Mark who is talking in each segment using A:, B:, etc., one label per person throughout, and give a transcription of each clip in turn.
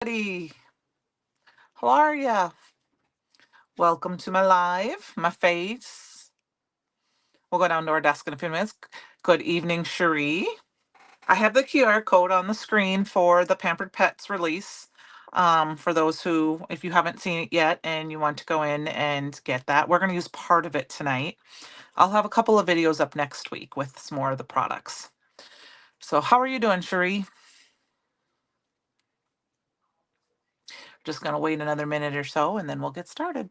A: Buddy. How are ya? Welcome to my live, my face. We'll go down to our desk in a few minutes. Good evening, Cherie. I have the QR code on the screen for the Pampered Pets release. For those who, if you haven't seen it yet and you want to go in and get that, we're going to use part of it tonight. I'll have a couple of videos up next week with some more of the products. So how are you doing, Cherie? Just going to wait another minute or so and then we'll get started.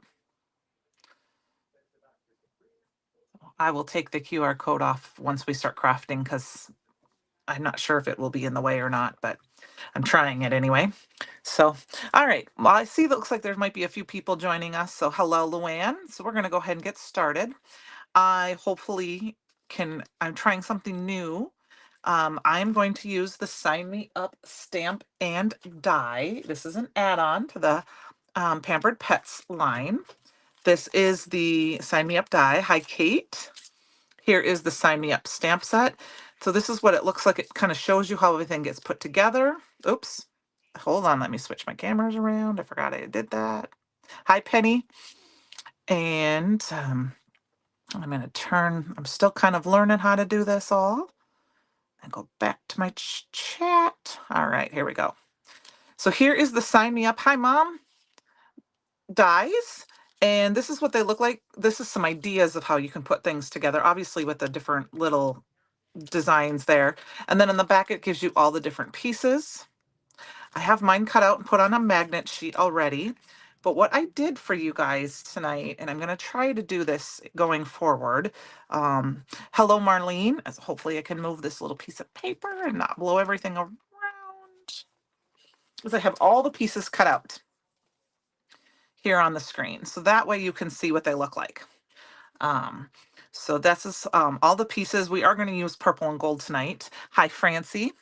A: I will take the QR code off once we start crafting because I'm not sure if it will be in the way or not, but I'm trying it anyway. So, all right. Well, I see that looks like there might be a few people joining us. So, hello, Luann. So, we're going to go ahead and get started. I hopefully I'm trying something new. I'm going to use the Sign Me Up stamp and die. This is an add-on to the Pampered Pets line. This is the Sign Me Up die. Hi, Kate. Here is the Sign Me Up stamp set. So this is what it looks like. It kind of shows you how everything gets put together. Oops. Hold on. Let me switch my cameras around. I forgot I did that. Hi, Penny. And I'm going to I'm still kind of learning how to do this all. And go back to my chat. All right, here we go. So here is the Sign Me Up. Hi, Mom. Dies. And this is what they look like. This is some ideas of how you can put things together, obviously with the different little designs there. And then in the back, it gives you all the different pieces. I have mine cut out and put on a magnet sheet already. But what I did for you guys tonight, and I'm going to try to do this going forward. Hello, Marlene. Hopefully I can move this little piece of paper and not blow everything around. Because I have all the pieces cut out here on the screen. So that way you can see what they look like. So that's all the pieces. We are going to use purple and gold tonight. Hi, Francie.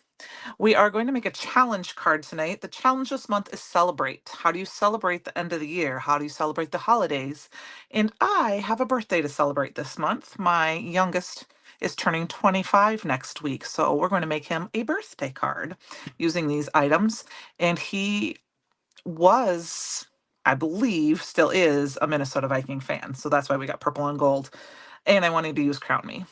A: We are going to make a challenge card tonight. The challenge this month is celebrate. How do you celebrate the end of the year? How do you celebrate the holidays? And I have a birthday to celebrate this month. My youngest is turning 25 next week. So we're going to make him a birthday card using these items. And he was, I believe, still is a Minnesota Viking fan. So that's why we got purple and gold. And I wanted to use Crown Me.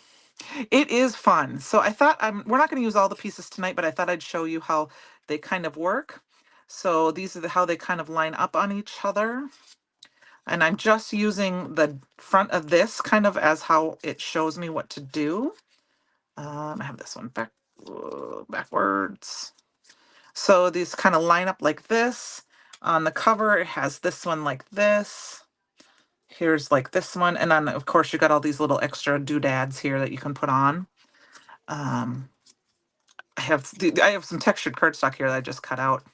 A: It is fun. So I thought we're not going to use all the pieces tonight, but I thought I'd show you how they kind of work. So these are how they kind of line up on each other. And I'm just using the front of this kind of as how it shows me what to do. I have this one backwards. So these kind of line up like this. On the cover, it has this one like this. Here's like this one. And then, of course, you got all these little extra doodads here that you can put on. Um, I have some textured cardstock here that I just cut out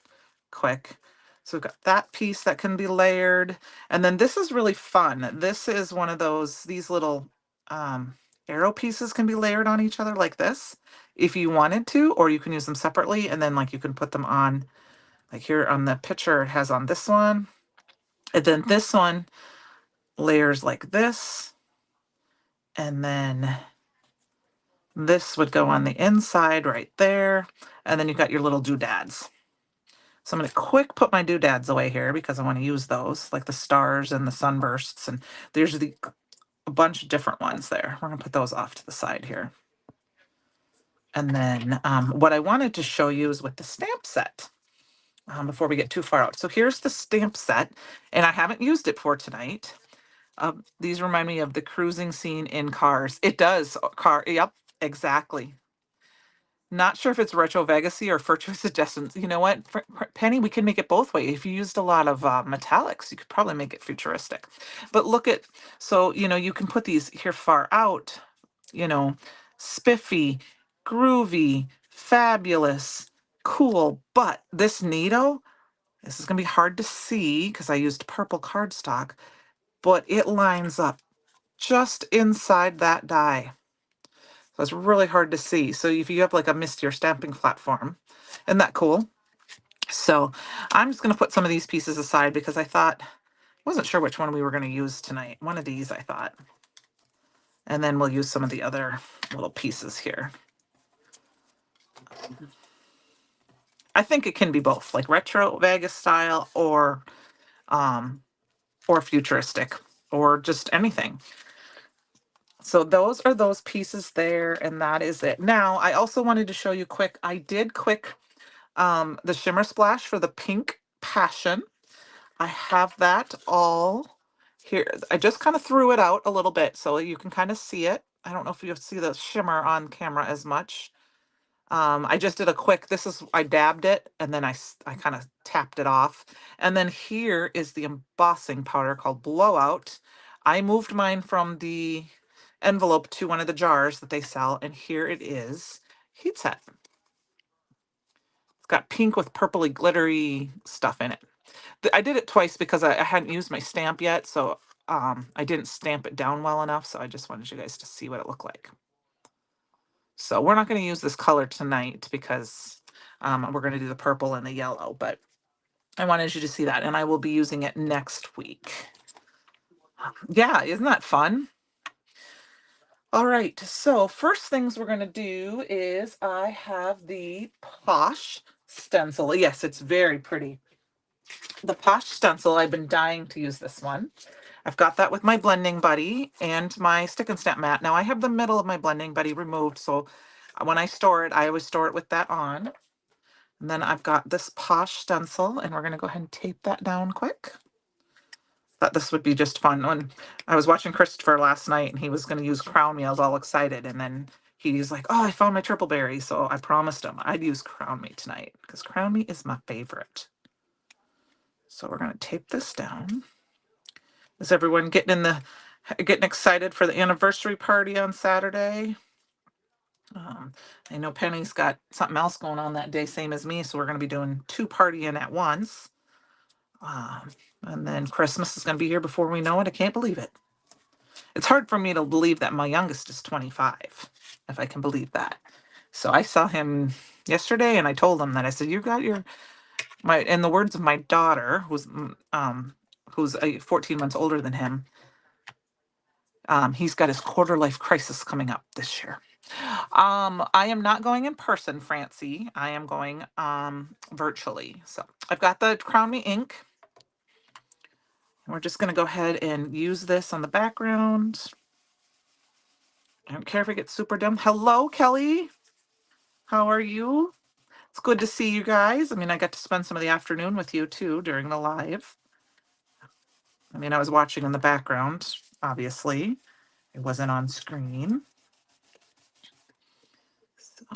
A: quick. So we've got that piece that can be layered. And then this is really fun. This is one of these little arrow pieces can be layered on each other like this if you wanted to, or you can use them separately. And then like you can put them on, like here on the picture, it has on this one. And then this one layers like this. And then this would go on the inside right there. And then you've got your little doodads. So I'm going to put my doodads away here because I want to use those, like the stars and the sunbursts. And there's a bunch of different ones there. We're going to put those off to the side here. And then what I wanted to show you is with the stamp set before we get too far out. So here's the stamp set, and I haven't used it for tonight. These remind me of the cruising scene in Cars. It does. Yep, exactly. Not sure if it's retro Vegasy or virtual suggestions. You know what, Penny, we can make it both ways. If you used a lot of metallics, you could probably make it futuristic. But look at, so, you can put these here far out, spiffy, groovy, fabulous, cool. But this neato, this is going to be hard to see because I used purple cardstock, but it lines up just inside that die. So it's really hard to see. So if you have like a Mistier stamping platform, isn't that cool? So I'm just going to put some of these pieces aside because I wasn't sure which one we were going to use tonight. One of these, I thought. And then we'll use some of the other little pieces here. I think it can be both, like retro Vegas style um or futuristic or just anything. So those are those pieces there, and that is it. Now, I also wanted to show you quick. I did quick the shimmer splash for the pink passion. I have that all here. I just kind of threw it out a little bit so you can kind of see it. I don't know if you see the shimmer on camera as much. I just did a quick, I dabbed it and then I kind of tapped it off. And then here is the embossing powder called Blowout. I moved mine from the envelope to one of the jars that they sell, and here it is. Heat set. It's got pink with purpley glittery stuff in it. I did it twice because I hadn't used my stamp yet, so I didn't stamp it down well enough, so I just wanted you guys to see what it looked like. So we're not going to use this color tonight because we're going to do the purple and the yellow, but I wanted you to see that, and I will be using it next week. Yeah, isn't that fun? All right, so first things we're going to do is I have the Posh stencil. Yes, it's very pretty. The Posh stencil, I've been dying to use this one. I've got that with my blending buddy and my stick and stamp mat. Now I have the middle of my blending buddy removed, so when I store it, I always store it with that on. And then I've got this Posh stencil, and we're going to go ahead and tape that down quick. Thought this would be just fun. When I was watching Christopher last night and he was going to use Crown Me, I was all excited. And then he's like, oh, I found my triple berry. So I promised him I'd use Crown Me tonight because Crown Me is my favorite. So we're going to tape this down. Is everyone getting excited for the anniversary party on Saturday? I know Penny's got something else going on that day, same as me. So we're going to be doing 2 partying at once. And then Christmas is going to be here before we know it. I can't believe it. It's hard for me to believe that my youngest is 25, if I can believe that. So I saw him yesterday and I told him that. I said, you got in the words of my daughter, who's 14 months older than him, he's got his quarter life crisis coming up this year. I am not going in person, Francie. I am going virtually. So I've got the Crown Me ink. We're just going to go ahead and use this on the background. I don't care if it gets super dim. Hello, Kelly. How are you? It's good to see you guys. I mean, I got to spend some of the afternoon with you too during the live. I mean, I was watching in the background, obviously. It wasn't on screen. So,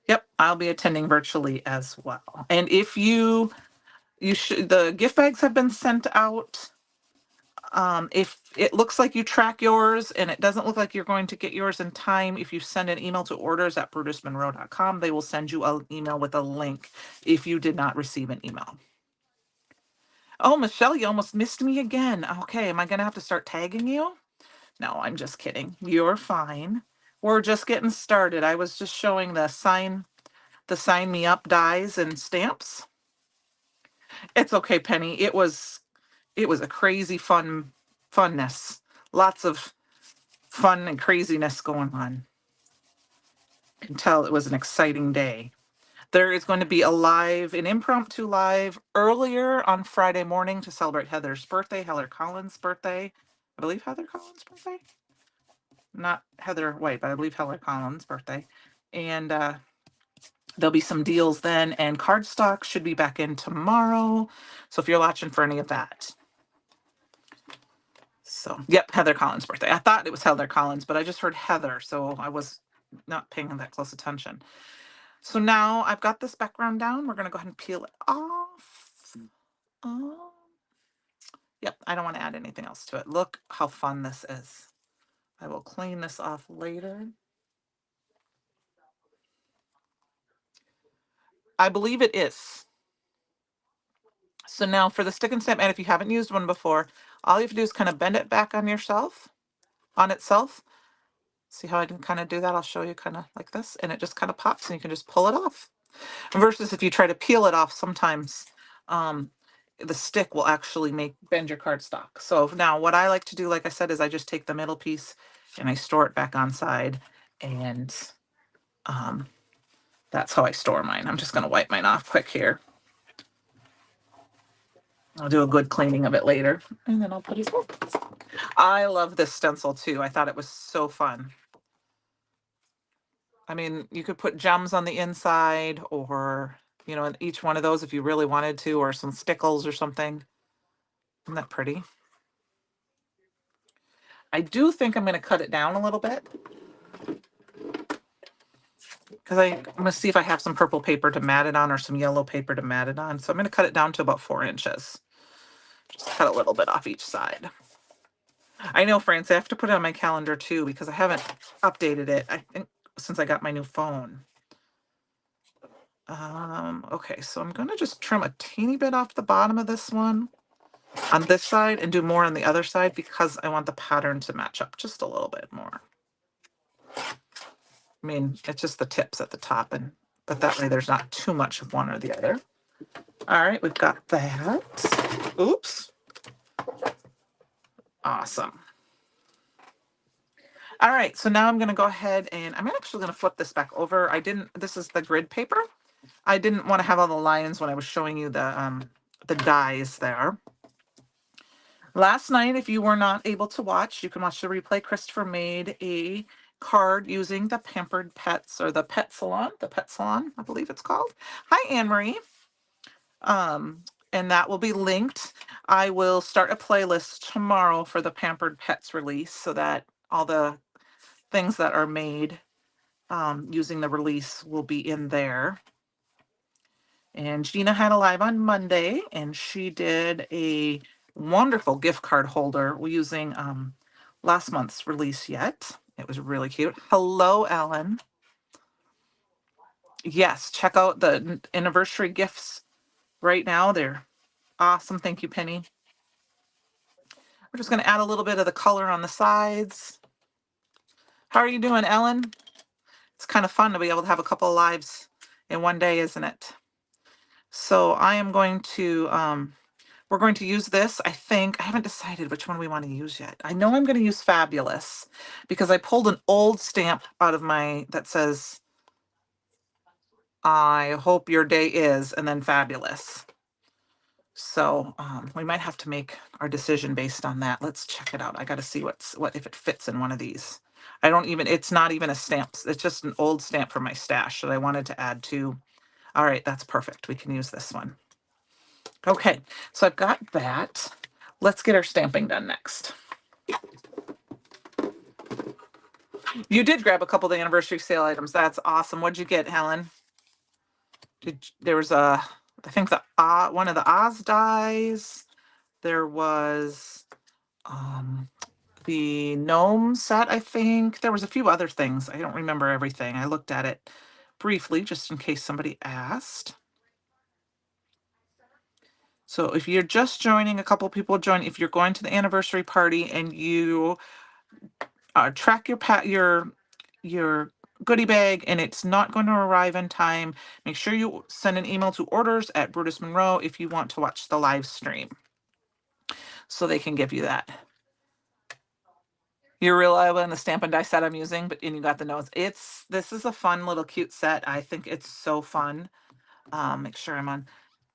A: yep, I'll be attending virtually as well. And if the gift bags have been sent out. If it looks like you track yours and it doesn't look like you're going to get yours in time, if you send an email to orders@brutusmonroe.com, they will send you an email with a link if you did not receive an email. Oh, Michelle, you almost missed me again. Okay, am I going to have to start tagging you? No, I'm just kidding. You're fine. We're just getting started. I was just showing the sign me up dies and stamps. It's okay, Penny. It was a crazy funness. Lots of fun and craziness going on. You can tell it was an exciting day. There is going to be an impromptu live earlier on Friday morning to celebrate Heather's birthday, Heather Collins' birthday. I believe Heather Collins' birthday. Not Heather White, but I believe Heather Collins' birthday. And there'll be some deals then, and cardstock should be back in tomorrow. So if you're watching for any of that. So, yep, Heather Collins' birthday. I thought it was Heather Collins, but I just heard Heather, so I was not paying that close attention. So now I've got this background down. We're going to go ahead and peel it off. Yep, I don't want to add anything else to it. Look how fun this is. I will clean this off later. I believe it is. So now for the stick and stamp, and if you haven't used one before, all you have to do is kind of bend it back on itself. See how I can kind of do that? I'll show you kind of like this, and it just kind of pops and you can just pull it off. Versus if you try to peel it off, sometimes the stick will actually bend your cardstock. So now what I like to do, like I said, is I just take the middle piece and I store it back on side, and That's how I store mine. I'm just going to wipe mine off quick here. I'll do a good cleaning of it later, and then I'll put it away. I love this stencil too. I thought it was so fun. I mean, you could put gems on the inside, or, you know, in each one of those if you really wanted to, or some stickles or something. Isn't that pretty? I do think I'm going to cut it down a little bit, because I'm going to see if I have some purple paper to mat it on or some yellow paper to mat it on. So I'm going to cut it down to about 4 inches. Just cut a little bit off each side. I know, France, I have to put it on my calendar too, because I haven't updated it, I think, since I got my new phone. Okay, so I'm going to just trim a teeny bit off the bottom of this one on this side and do more on the other side, because I want the pattern to match up just a little bit more. I mean, it's just the tips at the top, but that way there's not too much of one or the other. All right, we've got that. Oops. Awesome. All right, so now I'm going to go ahead and I'm actually going to flip this back over. This is the grid paper. I didn't want to have all the lines when I was showing you the dies there. Last night, if you were not able to watch, you can watch the replay. Christopher made a card using the Pampered Pets, or the Pet Salon, I believe it's called. Hi, Anne Marie. And that will be linked. I will start a playlist tomorrow for the Pampered Pets release, so that all the things that are made using the release will be in there. And Gina had a live on Monday, and she did a wonderful gift card holder using last month's release yet. It was really cute. Hello, Ellen. Yes, check out the anniversary gifts right now. They're awesome. Thank you, Penny. We're just going to add a little bit of the color on the sides. How are you doing, Ellen? It's kind of fun to be able to have a couple of lives in one day, isn't it? So I am going to, we're going to use this. I think, I haven't decided which one we want to use yet. I know I'm going to use Fabulous, because I pulled an old stamp out of that says, I hope your day is, and then Fabulous. So we might have to make our decision based on that. Let's check it out. I got to see what if it fits in one of these. It's not even a stamp. It's just an old stamp from my stash that I wanted to add to. All right, that's perfect. We can use this one. Okay, so I've got that. Let's get our stamping done next. You did grab a couple of the anniversary sale items. That's awesome. What'd you get, Helen? There was I think one of the Oz dies. There was the gnome set, I think. There was a few other things. I don't remember everything. I looked at it briefly just in case somebody asked. So if you're just joining, a couple people join. If you're going to the anniversary party and you track your goodie bag and it's not going to arrive in time, make sure you send an email to orders@Brutus Monroe if you want to watch the live stream, so they can give you that. You're reliable in the stamp and die set I'm using, and you got the notes. This is a fun little cute set. I think it's so fun. Make sure I'm on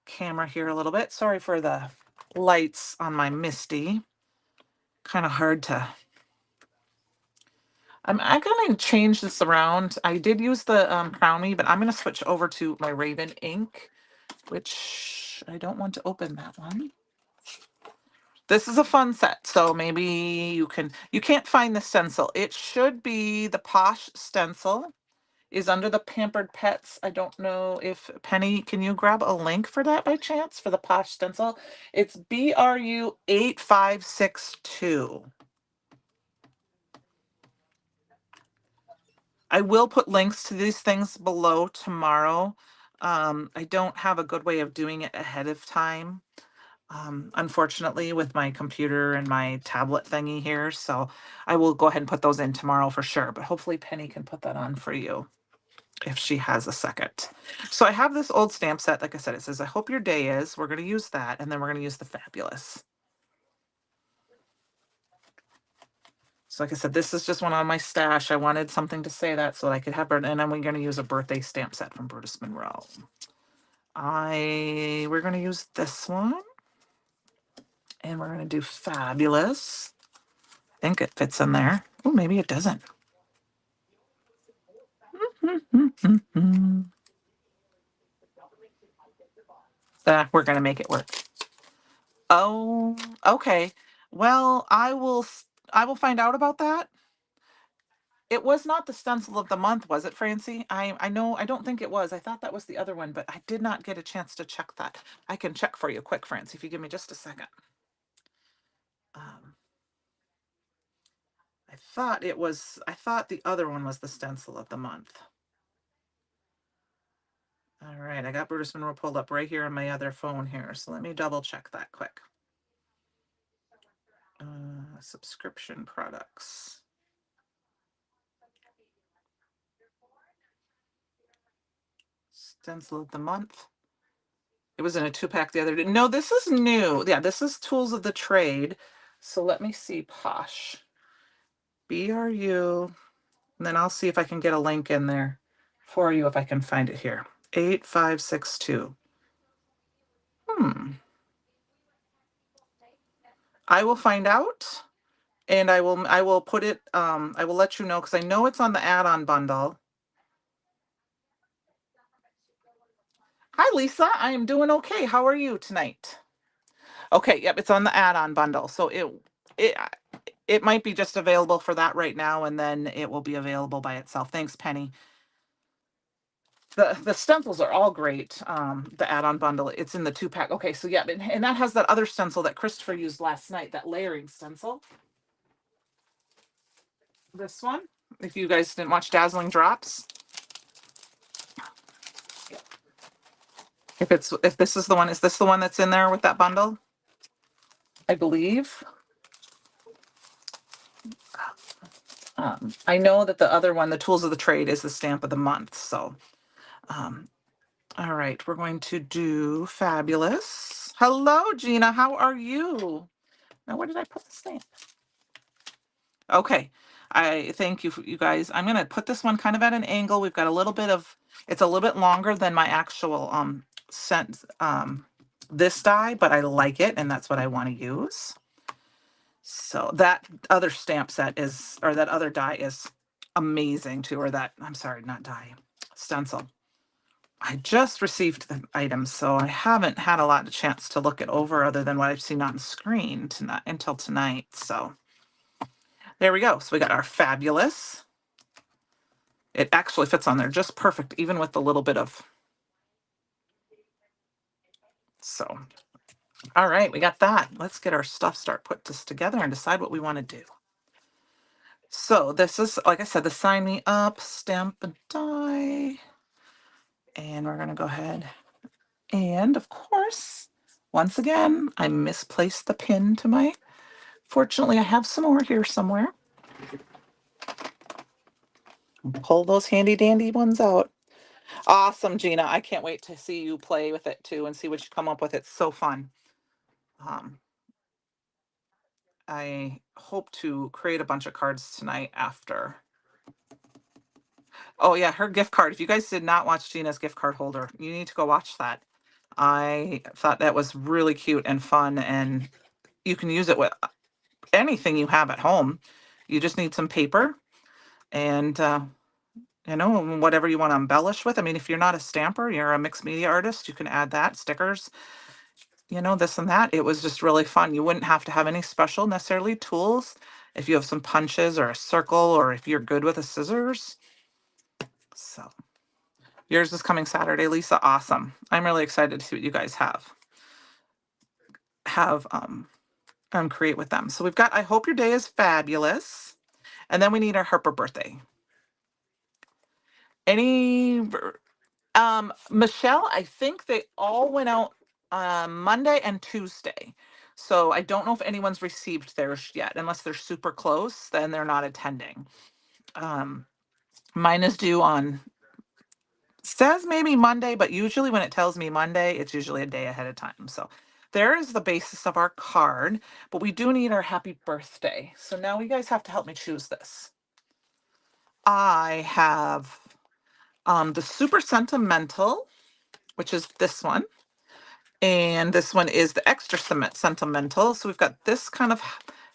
A: camera here a little bit. Sorry for the lights on my Misty. Kind of hard to. I'm going to change this around. I did use the Crown Me, but I'm going to switch over to my Raven ink, which I don't want to open that one. This is a fun set, so maybe you can't find the stencil. It should be the Posh stencil is under the Pampered Pets. I don't know if Penny, can you grab a link for that by chance for the Posh stencil? It's BRU 8562. I will put links to these things below tomorrow. I don't have a good way of doing it ahead of time, unfortunately, with my computer and my tablet thingy here. So I will go ahead and put those in tomorrow for sure. But hopefully Penny can put that on for you if she has a second. So I have this old stamp set. Like I said, it says, I hope your day is. We're going to use that. And then we're going to use the Fabulous. So like I said, this is just one on my stash. I wanted something to say that so that I could have her, and then we're going to use a birthday stamp set from Brutus Monroe. We're going to use this one, and we're going to do Fabulous. I think it fits in there. Oh, maybe it doesn't. We're going to make it work. Oh, okay. Well, I will find out about that. It was not the stencil of the month, was it, Francie? I know, I don't think it was. I thought that was the other one, but I did not get a chance to check that. I can check for you quick, Francie, if you give me just a second. I thought the other one was the stencil of the month. All right, I got Brutus Monroe pulled up right here on my other phone here, so let me double check that quick. Subscription products. Stencil of the month. It was in a 2-pack the other day. No, this is new. Yeah, this is Tools of the Trade. So let me see, Posh. BRU. And then I'll see if I can get a link in there for you if I can find it here. 8562. I will find out, and I will put it, I will let you know, because I know it's on the add-on bundle. Hi, Lisa. I am doing okay. How are you tonight? Okay, yep, it's on the add-on bundle. So it it might be just available for that right now, and then it will be available by itself. Thanks, Penny. The stencils are all great. The add-on bundle, it's in the 2-pack. Okay, so yeah, and that has that other stencil that Christopher used last night, that layering stencil. This one, if you guys didn't watch Dazzling Drops. If this is the one, is this the one that's in there with that bundle? I believe. I know that the other one, the Tools of the Trade, is the stamp of the month. So, all right, we're going to do Fabulous. Hello, Gina. How are you? Now, where did I put the stamp? Okay. I thank you, you guys. I'm going to put this one kind of at an angle. We've got a little bit of, it's a little bit longer than my actual scent, this die, but I like it, and that's what I want to use. So that other stamp set is, or that other die is amazing too, or that, I'm sorry, not die, stencil. I just received the items, so I haven't had a lot of chance to look it over other than what I've seen on screen tonight, until tonight. So there we go. So we got our Fabulous. It actually fits on there just perfect, even with the little bit of, so. All right, we got that. Let's get our stuff, start put this together and decide what we want to do. So this is, like I said, the Sign Me Up stamp and die. And we're going to go ahead. And of course, once again, I misplaced the pin to my, fortunately, I have some more here somewhere. Pull those handy dandy ones out. Awesome, Gina. I can't wait to see you play with it too and see what you come up with. It's so fun. I hope to create a bunch of cards tonight after. Oh yeah, her gift card. If you guys did not watch Gina's gift card holder, you need to go watch that. I thought that was really cute and fun, and you can use it with anything you have at home. You just need some paper and whatever you want to embellish with. I mean, if you're not a stamper, you're a mixed media artist, you can add that, stickers, this and that. It was just really fun. You wouldn't have to have any special necessarily tools. If you have some punches or a circle, or if you're good with a scissors. So yours is coming Saturday, Lisa. Awesome. I'm really excited to see what you guys have create with them. So we've got I Hope Your Day is Fabulous. And then we need our Harper birthday. Michelle, I think they all went out Monday and Tuesday. So I don't know if anyone's received theirs yet. Unless they're super close, then they're not attending. Mine is due on, says maybe Monday, but usually when it tells me Monday, it's usually a day ahead of time. So there is the basis of our card, but we do need our happy birthday. So now you guys have to help me choose this. I have the super sentimental, which is this one. And this one is the extra sentimental. So we've got this kind of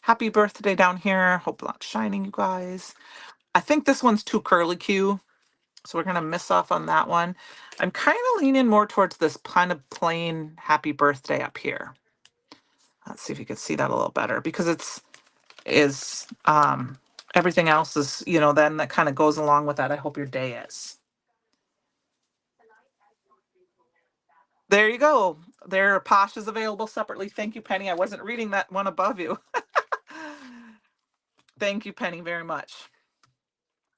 A: happy birthday down here. Hope not shining, you guys. I think this one's too curly Q. So we're going to miss off on that one. I'm kind of leaning more towards this kind of plain happy birthday up here. Let's see if you can see that a little better, because is everything else is, then that kind of goes along with that. I hope your day is. There you go. There, Posh is available separately. Thank you, Penny. I wasn't reading that one above you. Thank you, Penny, very much.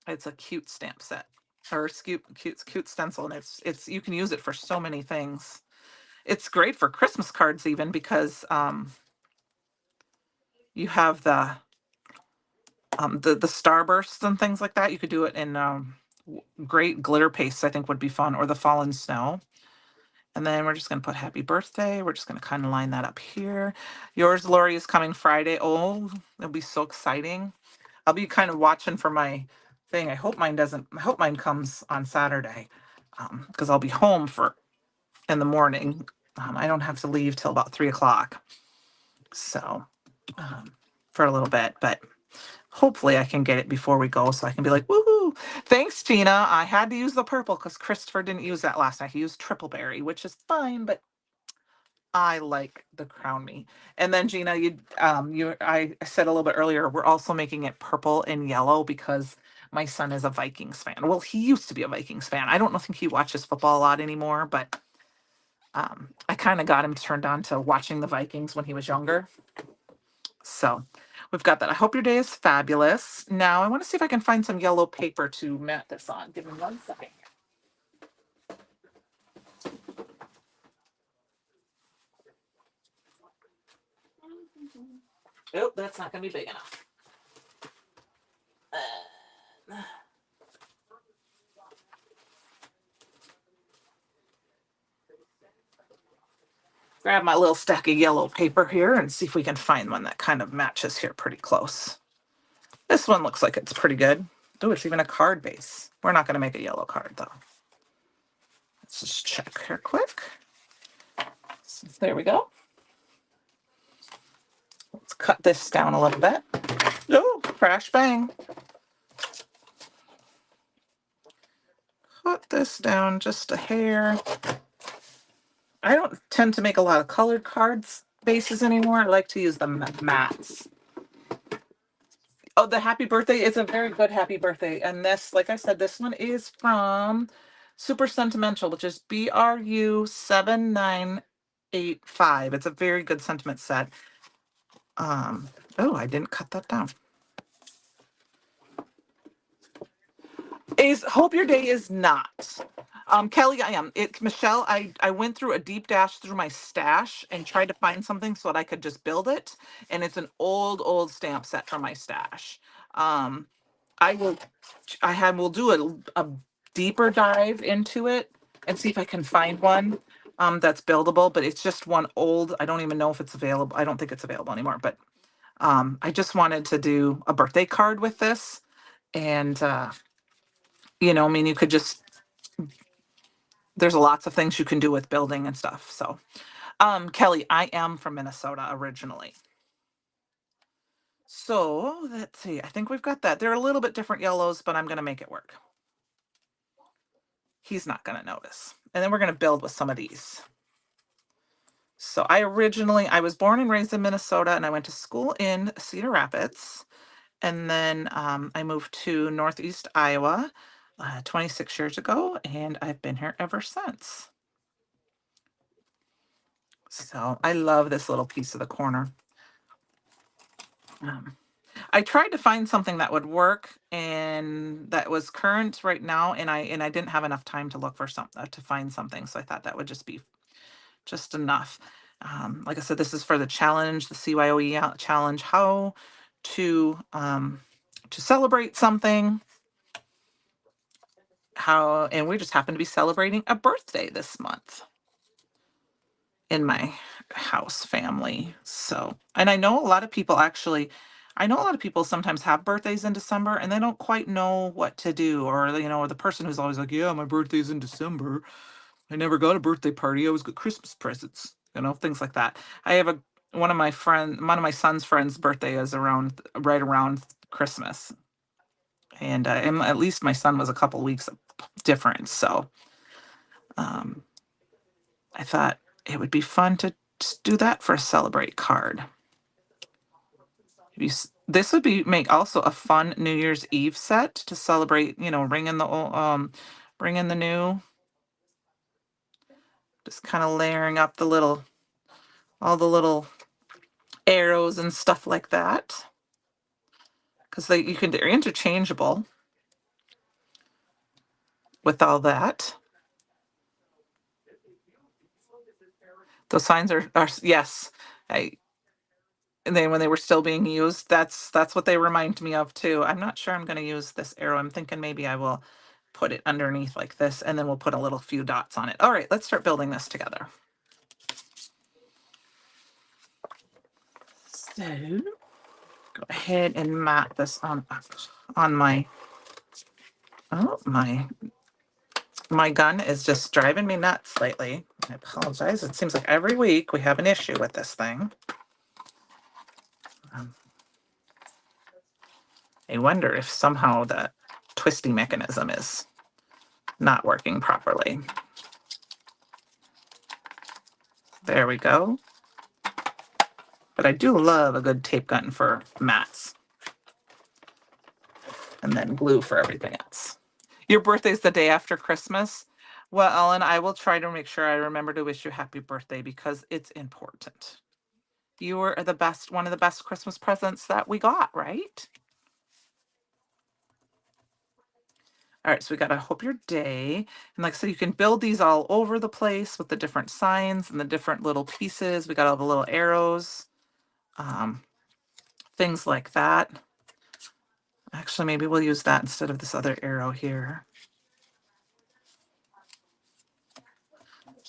A: It's a cute stamp set, or cute stencil, and it's you can use it for so many things. It's great for Christmas cards even, because you have the starbursts and things like that. You could do it in great glitter paste, I think would be fun, or the fallen snow. And then we're just going to put happy birthday. We're just going to kind of line that up here. Yours, Lori, is coming Friday. Oh, it'll be so exciting. I'll be kind of watching for my thing. I hope mine comes on Saturday, because I'll be home in the morning. I don't have to leave till about 3 o'clock. So for a little bit, but hopefully I can get it before we go, so I can be like, woohoo. Thanks, Gina. I had to use the purple because Christopher didn't use that last night. He used triple berry, which is fine, but I like the Crown Me. And then Gina, I said a little bit earlier, we're also making it purple and yellow because my son is a Vikings fan. Well, he used to be a Vikings fan. I don't think he watches football a lot anymore, but I kind of got him turned on to watching the Vikings when he was younger. So we've got that. I hope your day is fabulous. Now I want to see if I can find some yellow paper to mat this on. Give me 1 second. Oh, that's not going to be big enough. Grab my little stack of yellow paper here and see if we can find one that kind of matches here pretty close. This one looks like it's pretty good. Oh, it's even a card base. We're not going to make a yellow card though. Let's just check here quick. So there we go. Let's cut this down a little bit. Oh, crash bang. Cut this down just a hair. I don't tend to make a lot of colored cards bases anymore. I like to use the mats. Oh, the happy birthday is a very good happy birthday. And this, like I said, this one is from Super Sentimental, which is BRU7985. It's a very good sentiment set. Oh, I didn't cut that down. Hope your day is not. Kelly, I am. Michelle, I went through a deep dash through my stash and tried to find something so that I could just build it. And it's an old stamp set from my stash. I will we'll do a deeper dive into it and see if I can find one that's buildable, but it's just one old. I don't even know if it's available. I don't think it's available anymore, but I just wanted to do a birthday card with this. And I mean, you could just, there's lots of things you can do with building and stuff. So Kelly, I am from Minnesota originally. So let's see. I think we've got that. They're a little bit different yellows, but I'm going to make it work. He's not going to notice. And then we're going to build with some of these. So I was born and raised in Minnesota, and I went to school in Cedar Rapids. And then I moved to Northeast Iowa 26 years ago, and I've been here ever since. So I love this little piece of the corner. I tried to find something that would work and that was current right now, and I didn't have enough time to look for something to find something, so I thought that would just be just enough. Like I said, this is for the challenge, the CYOE challenge, how to celebrate something. And we just happen to be celebrating a birthday this month in my house family. So, and I know a lot of people actually, I know a lot of people sometimes have birthdays in December and they don't quite know what to do, or or the person who's always like, yeah, my birthday's in December. I never got a birthday party. I always got Christmas presents, things like that. I have one of my son's friends' birthday is right around Christmas, and at least my son was a couple weeks different. So um, I thought it would be fun to do that for a celebrate card. This would be make also a fun New Year's Eve set to celebrate. Ring in the bring in the new. Just kind of layering up all the little arrows and stuff like that, because they're interchangeable with all that. Those signs are yes. I And then when they were still being used, that's what they remind me of too. I'm not sure I'm going to use this arrow. I'm thinking maybe I will put it underneath like this, and then we'll put a little few dots on it. All right, let's start building this together. So go ahead and mat this on my my gun is just driving me nuts lately. I apologize. It seems like every week we have an issue with this thing. I wonder if somehow the twisting mechanism is not working properly. There we go. But I do love a good tape gun for mats. And then glue for everything else. Your birthday's the day after Christmas. Well, Ellen, I will try to make sure I remember to wish you happy birthday because it's important. You were one of the best Christmas presents that we got, right? All right, so we got to hope your day. And like I said, you can build these all over the place with the different signs and the different little pieces. We got all the little arrows, things like that. Actually, maybe we'll use that instead of this other arrow here.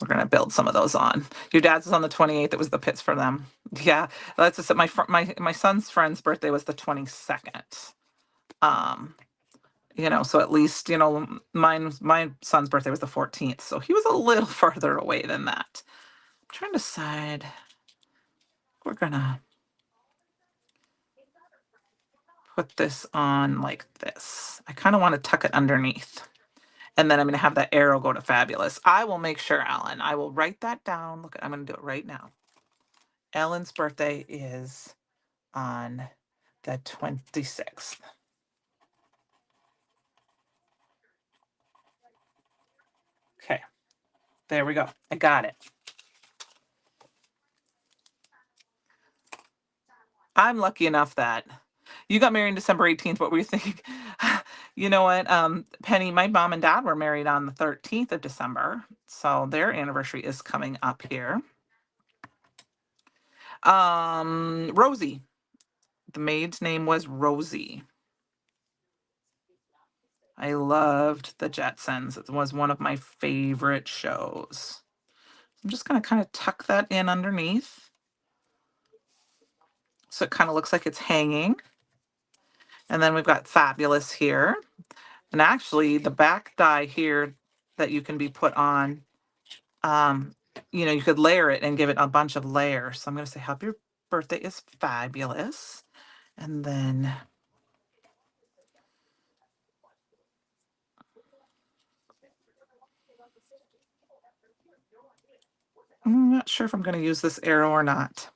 A: We're going to build some of those on. Your dad's was on the 28th. It was the pits for them. Yeah, that's just my son's friend's birthday was the 22nd. So at least, my son's birthday was the 14th. So he was a little further away than that. I'm trying to decide. We're going to put this on like this. I kind of want to tuck it underneath. And then I'm going to have that arrow go to fabulous. I will make sure, Alan. I will write that down. Look, I'm going to do it right now. Ellen's birthday is on the 26th. Okay, there we go. I got it. I'm lucky enough that you got married December 18th. What were you thinking? You know what, Penny, my mom and dad were married on the 13th of December. So their anniversary is coming up here. Rosie. The maid's name was Rosie. I loved the Jetsons. It was one of my favorite shows. I'm just going to kind of tuck that in underneath. So it kind of looks like it's hanging. And then we've got Fabulous here. And actually the back die here that you can be put on, you could layer it and give it a bunch of layers. So I'm going to say, happy birthday is fabulous. And then I'm not sure if I'm going to use this arrow or not.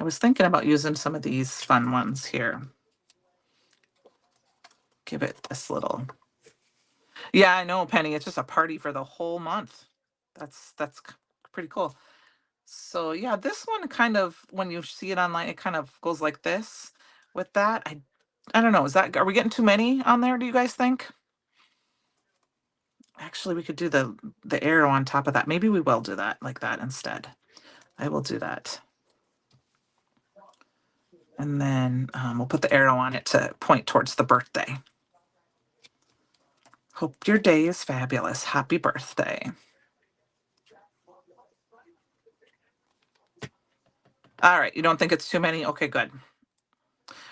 A: I was thinking about using some of these fun ones here. Give it this little. Yeah, I know, Penny. It's just a party for the whole month. That's pretty cool. So yeah, this one kind of, when you see it online, it kind of goes like this with that. I don't know. Are we getting too many on there? Do you guys think? Actually, we could do the arrow on top of that. Maybe we will do that like that instead. I will do that. And then we'll put the arrow on it to point towards the birthday. Hope your day is fabulous. Happy birthday. All right, you don't think it's too many? Okay, good.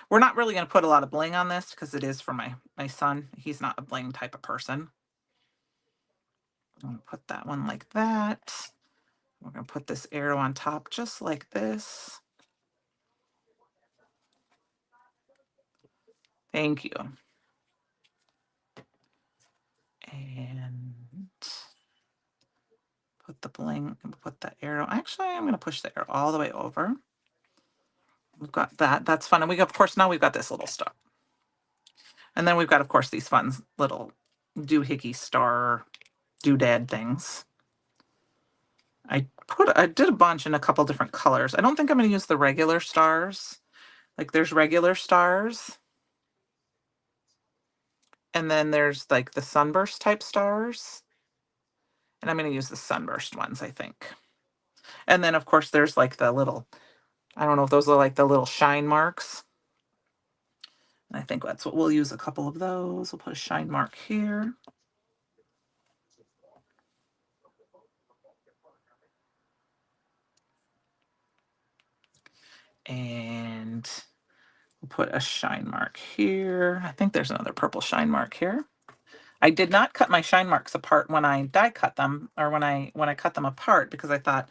A: We're not really going to put a lot of bling on this because it is for my son. He's not a bling type of person. I'm going to put that one like that. We're going to put this arrow on top just like this. Thank you. And put the bling and put the arrow. Actually, I'm going to push the arrow all the way over. We've got that. That's fun. And we, of course, now we've got this little star. And then we've got, of course, these fun little doohickey star doodad things. I did a bunch in a couple different colors. I don't think I'm going to use the regular stars. Like there's regular stars. And then there's like the sunburst type stars. And I'm going to use the sunburst ones, I think. And then, of course, there's like the little, I don't know if those are like the little shine marks. And I think that's what we'll use, a couple of those. We'll put a shine mark here. And we'll put a shine mark here. I think there's another purple shine mark here. I did not cut my shine marks apart when I die cut them, or when I cut them apart, because I thought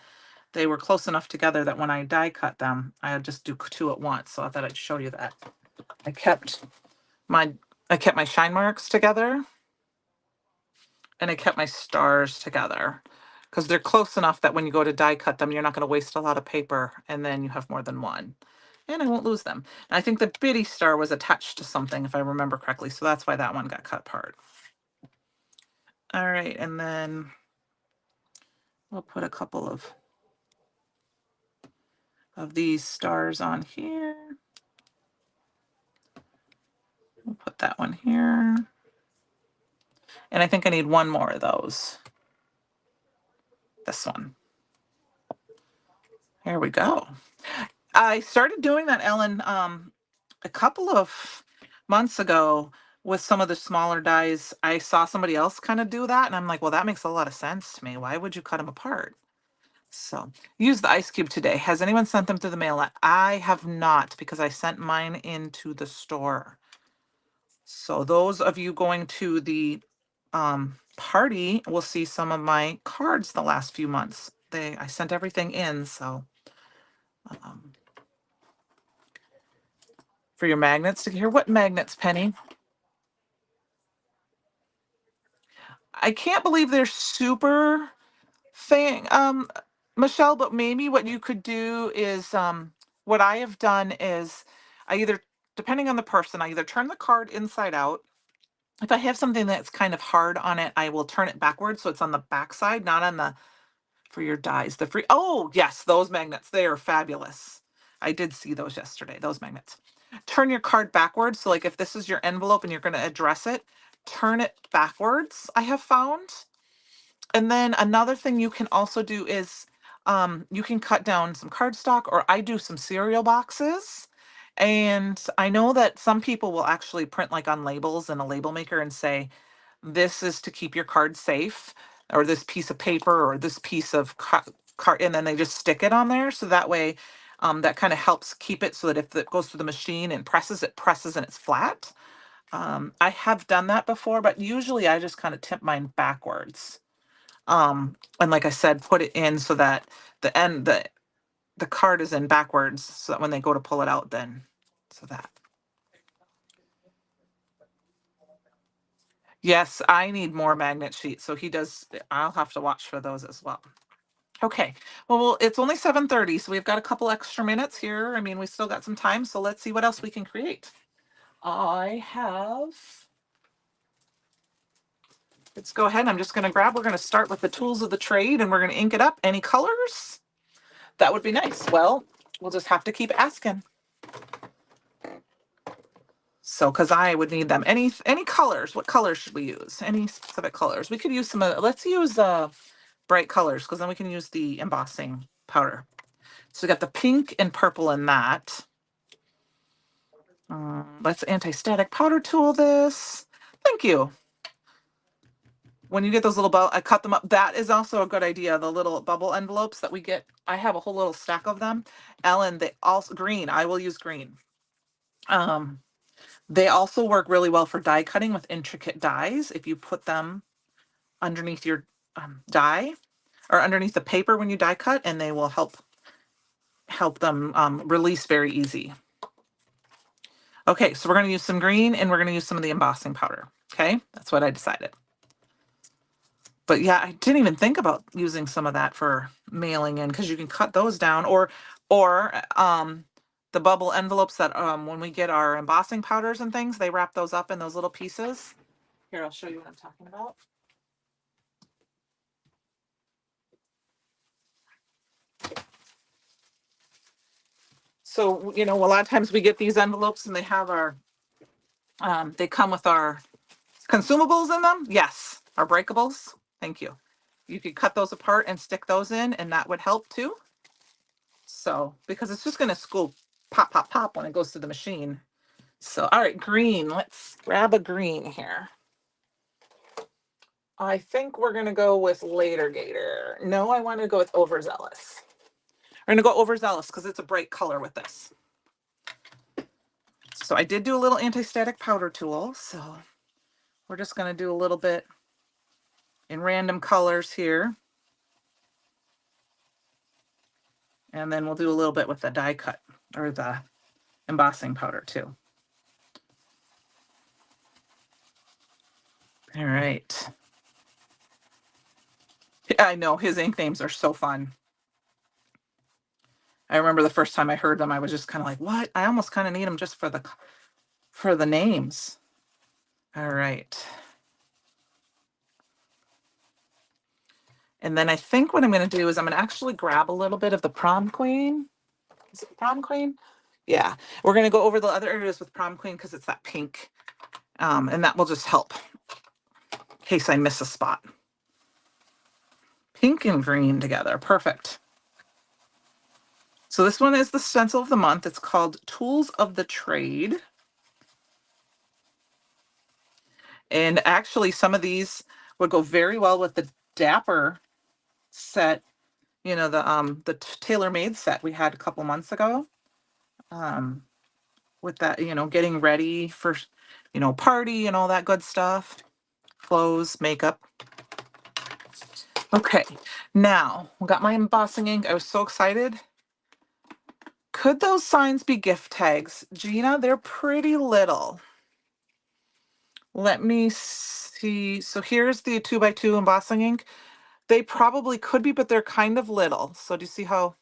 A: they were close enough together that when I die cut them, I'd just do two at once. So I thought I'd show you that. I kept my shine marks together, and I kept my stars together, because they're close enough that when you go to die cut them, you're not going to waste a lot of paper, and then you have more than one. And I won't lose them. And I think the bitty star was attached to something, if I remember correctly, so that's why that one got cut apart. All right, and then we'll put a couple of these stars on here. We'll put that one here. And I think I need one more of those. This one. There we go. I started doing that, Ellen, a couple of months ago with some of the smaller dies. I saw somebody else kind of do that, and I'm like, well, that makes a lot of sense to me. Why would you cut them apart? So use the ice cube today. Has anyone sent them through the mail? I have not, because I sent mine into the store. So those of you going to the party will see some of my cards the last few months. I sent everything in, so for your magnets to hear. What magnets, Penny? I can't believe they're super thing, Michelle, but maybe what you could do is, what I have done is I either, depending on the person, I either turn the card inside out. If I have something that's kind of hard on it, I will turn it backwards so it's on the back side, not on the, for your dies. The free, oh yes, those magnets, they are fabulous. I did see those yesterday, those magnets. Turn your card backwards. So like if this is your envelope and you're going to address it, turn it backwards, I have found. And then another thing you can also do is you can cut down some cardstock, or I do some cereal boxes. And I know that some people will actually print like on labels in a label maker and say, this is to keep your card safe, or this piece of paper, or this piece of card, and then they just stick it on there. So that way, that kind of helps keep it so that if it goes through the machine and presses, it presses and it's flat. I have done that before, but usually I just kind of tip mine backwards. And like I said, put it in so that the end, the card is in backwards, so that when they go to pull it out, then, so that. Yes, I need more magnet sheets. So he does, I'll have to watch for those as well. Okay, well, it's only 7:30, so we've got a couple extra minutes here. I mean, we still got some time, so let's see what else we can create. I have, let's go ahead. I'm just going to grab, we're going to start with the tools of the trade, and we're going to ink it up. Any colors? That would be nice. Well, we'll just have to keep asking. So, because I would need them. Any colors? What colors should we use? Any specific colors? We could use some. Let's use bright colors, because then we can use the embossing powder. So we got the pink and purple in that. Let's anti-static powder tool this. Thank you. when you get those little I cut them up. That is also a good idea. The little bubble envelopes that we get. I have a whole little stack of them. Ellen, they also green. I will use green. Um, they also work really well for die cutting with intricate dies. If you put them underneath your die or underneath the paper when you die cut, and they will help them release very easy. Okay, so we're going to use some green and we're going to use some of the embossing powder. Okay, that's what I decided. But yeah, I didn't even think about using some of that for mailing in, because you can cut those down, or the bubble envelopes that when we get our embossing powders and things, they wrap those up in those little pieces. Here, I'll show you what I'm talking about. So, you know, a lot of times we get these envelopes and they have our, they come with our consumables in them. Yes, our breakables. Thank you. You could cut those apart and stick those in, and that would help too. So, because it's just going to school pop, pop, pop when it goes to the machine. So, all right, green. Let's grab a green here. I think we're going to go with Later Gator. No, I want to go with Overzealous. We're going to go Overzealous because it's a bright color with this. So I did do a little anti-static powder tool. So we're just going to do a little bit in random colors here. And then we'll do a little bit with the die cut or the embossing powder too. All right. I know his ink names are so fun. I remember the first time I heard them, I was just kind of like, what? I almost kind of need them just for the names. All right. And then I think what I'm going to do is I'm going to actually grab a little bit of the Prom Queen. Is it Prom Queen? Yeah. We're going to go over the other areas with Prom Queen because it's that pink. And that will just help in case I miss a spot. Pink and green together. Perfect. So this one is the stencil of the month. It's called Tools of the Trade. And actually some of these would go very well with the Dapper set, you know, the tailor-made set we had a couple months ago. With that, you know, getting ready for, you know, party and all that good stuff. Clothes, makeup. Okay, now we got my embossing ink. I was so excited. Could those signs be gift tags? Gina, they're pretty little. Let me see. So here's the 2x2 embossing ink. They probably could be, but they're kind of little. So do you see how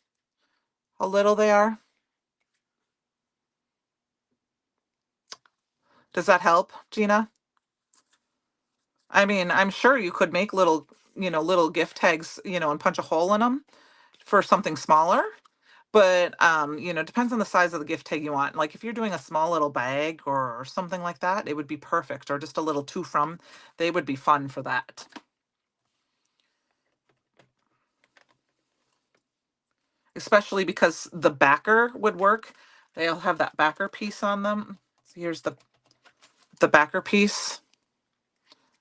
A: little they are? Does that help, Gina? I mean, I'm sure you could make little, you know, little gift tags, you know, and punch a hole in them for something smaller. But you know, depends on the size of the gift tag you want. Like if you're doing a small little bag or something like that, it would be perfect. Or just a little to from, they would be fun for that. Especially because the backer would work. They'll have that backer piece on them. So here's the backer piece.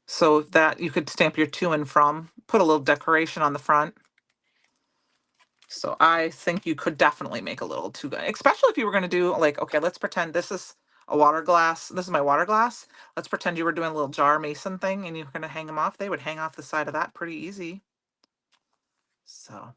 A: So that you could stamp your to and from, put a little decoration on the front. So I think you could definitely make a little too good, especially if you were going to do like, okay, let's pretend this is a water glass. This is my water glass. Let's pretend you were doing a little jar mason thing and you're going to hang them off. They would hang off the side of that pretty easy. So.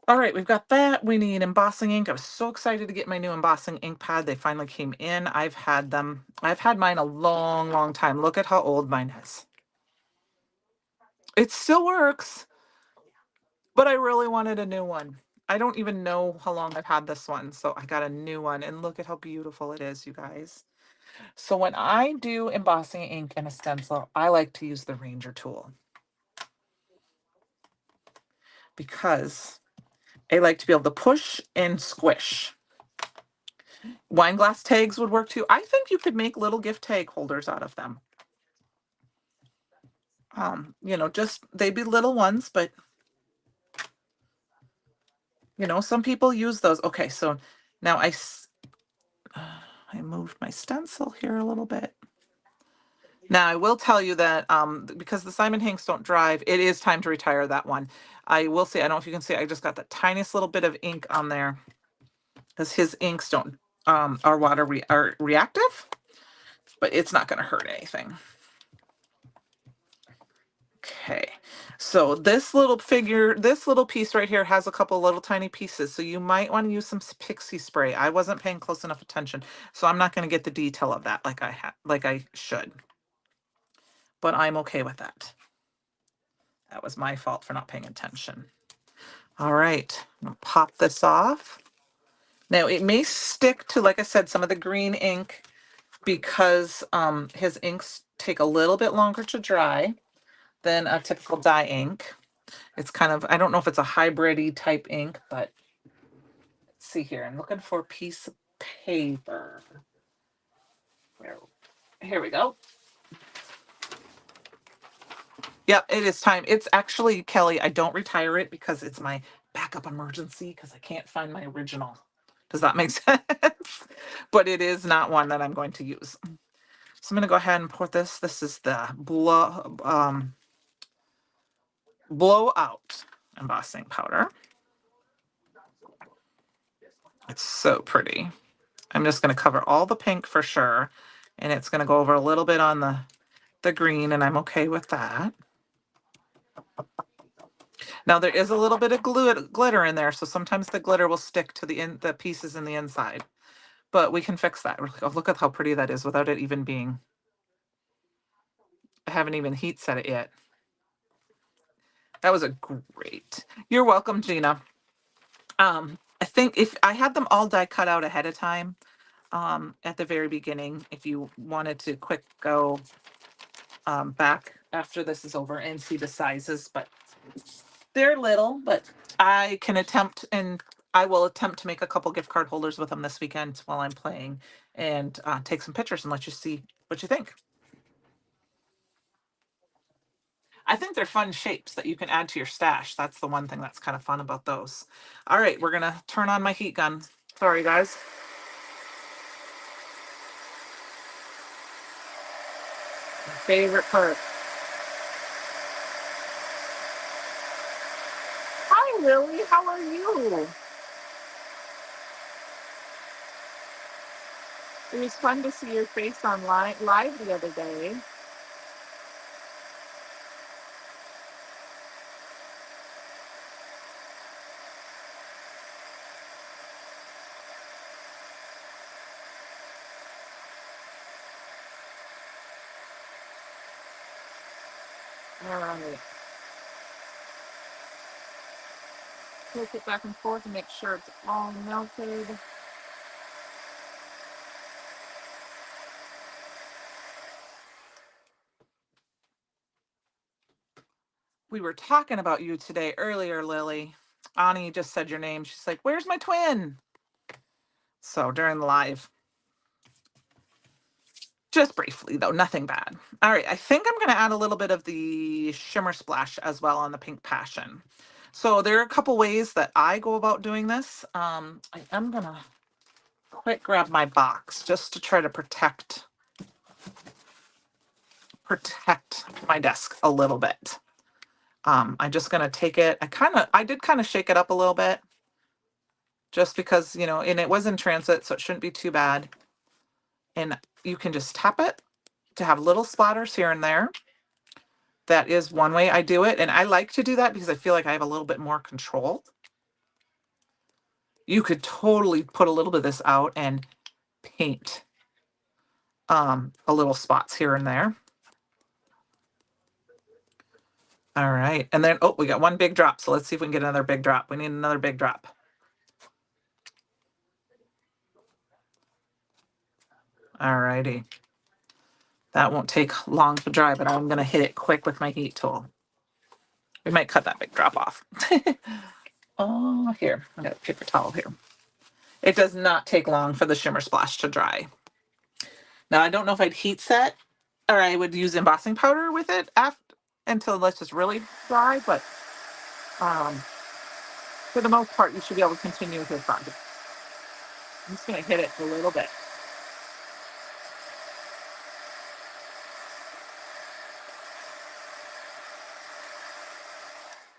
A: All right, we've got that. We need embossing ink. I was so excited to get my new embossing ink pad. They finally came in. I've had mine a long, long time. Look at how old mine is. It still works, but I really wanted a new one. I don't even know how long I've had this one, so I got a new one. And look at how beautiful it is, you guys. So when I do embossing ink and a stencil, I like to use the Ranger tool because I like to be able to push and squish. Wine glass tags would work too. I think you could make little gift tag holders out of them. You know, just they'd be little ones, but you know, some people use those. Okay, so now I moved my stencil here a little bit. Now, I will tell you that because the Simon Hanks don't drive, it is time to retire that one. I will say, I don't know if you can see, I just got the tiniest little bit of ink on there because his inks don't are are reactive, but it's not going to hurt anything. Okay, so this little figure, this little piece right here has a couple little tiny pieces, so you might want to use some pixie spray. I wasn't paying close enough attention, so I'm not going to get the detail of that like I should, but I'm okay with that. That was my fault for not paying attention. All right, I'm gonna pop this off. Now it may stick to, like I said, some of the green ink because his inks take a little bit longer to dry than a typical dye ink. It's kind of, I don't know if it's a hybrid-y type ink, but let's see here. I'm looking for a piece of paper. Here we go. Yep, it is time. It's actually, Kelly, I don't retire it because it's my backup emergency because I can't find my original. Does that make sense? But it is not one that I'm going to use. So I'm going to go ahead and pour this. This is the blowout embossing powder. It's so pretty. I'm just going to cover all the pink for sure. And it's going to go over a little bit on the green, and I'm okay with that. Now there is a little bit of glitter in there, so sometimes the glitter will stick to the pieces in the inside. But we can fix that. Oh, look at how pretty that is without it even being, I haven't even heat set it yet. That was a great. You're welcome, Gina. I think if I had them all die cut out ahead of time, at the very beginning, if you wanted to quick go back after this is over and see the sizes, but they're little, but I can attempt, and I will attempt to make a couple gift card holders with them this weekend while I'm playing, and take some pictures and let you see what you think. I think they're fun shapes that you can add to your stash. That's the one thing that's kind of fun about those. All right, we're gonna turn on my heat gun. Sorry, guys. My favorite part. Hi, Lily. How are you? It was fun to see your face on live the other day. All right. Take it back and forth and make sure it's all melted. We were talking about you today earlier, Lily. Ani just said your name. She's like, "Where's my twin?" So during the live, just briefly though, nothing bad. All right, I think I'm going to add a little bit of the shimmer splash as well on the Pink Passion. So there are a couple ways that I go about doing this. I am going to quick grab my box just to try to protect my desk a little bit. I'm just going to take it. I did kind of shake it up a little bit just because, and it was in transit, so it shouldn't be too bad. And you can just tap it to have little splatters here and there. That is one way I do it. And I like to do that because I feel like I have a little bit more control. You could totally put a little bit of this out and paint a little spots here and there. All right. And then, oh, we got one big drop. So let's see if we can get another big drop. We need another big drop. All righty. That won't take long to dry, but I'm going to hit it quick with my heat tool. We might cut that big drop off. Oh, here. I got a paper towel here. It does not take long for the shimmer splash to dry. Now, I don't know if I'd heat set or I would use embossing powder with it until it's just really dry, but for the most part, you should be able to continue with your project. I'm just going to hit it a little bit.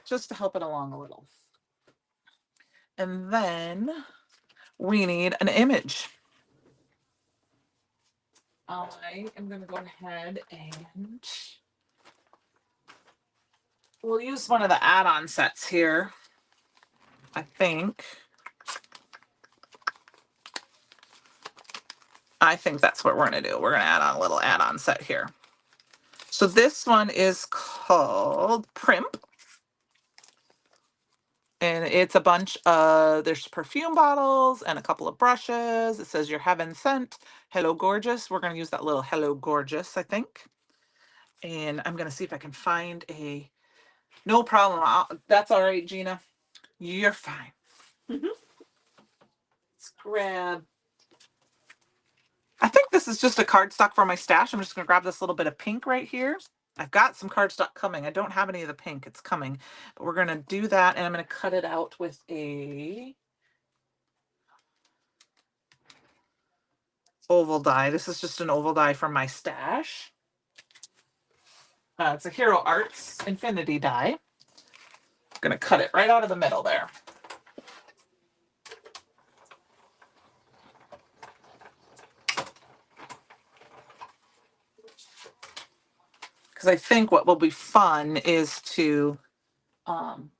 A: just to help it along a little. And then we need an image. I am going to go ahead and we'll use one of the add-on sets here. I think that's what we're going to do. We're going to add on a little add-on set here. So this one is called Primp. And it's a bunch of, there's perfume bottles and a couple of brushes. It says your heaven sent. Hello, gorgeous. We're going to use that little hello, gorgeous, I think. And I'm going to see if I can find a, no problem. That's all right, Gina. You're fine. Let's grab, I think this is just a cardstock for my stash. I'm just going to grab this little bit of pink right here. I've got some cardstock coming. I don't have any of the pink. It's coming. But we're going to do that, and I'm going to cut it out with a oval die. This is just an oval die from my stash. It's a Hero Arts Infinity die. I'm going to cut it right out of the middle there. Because I think what will be fun is to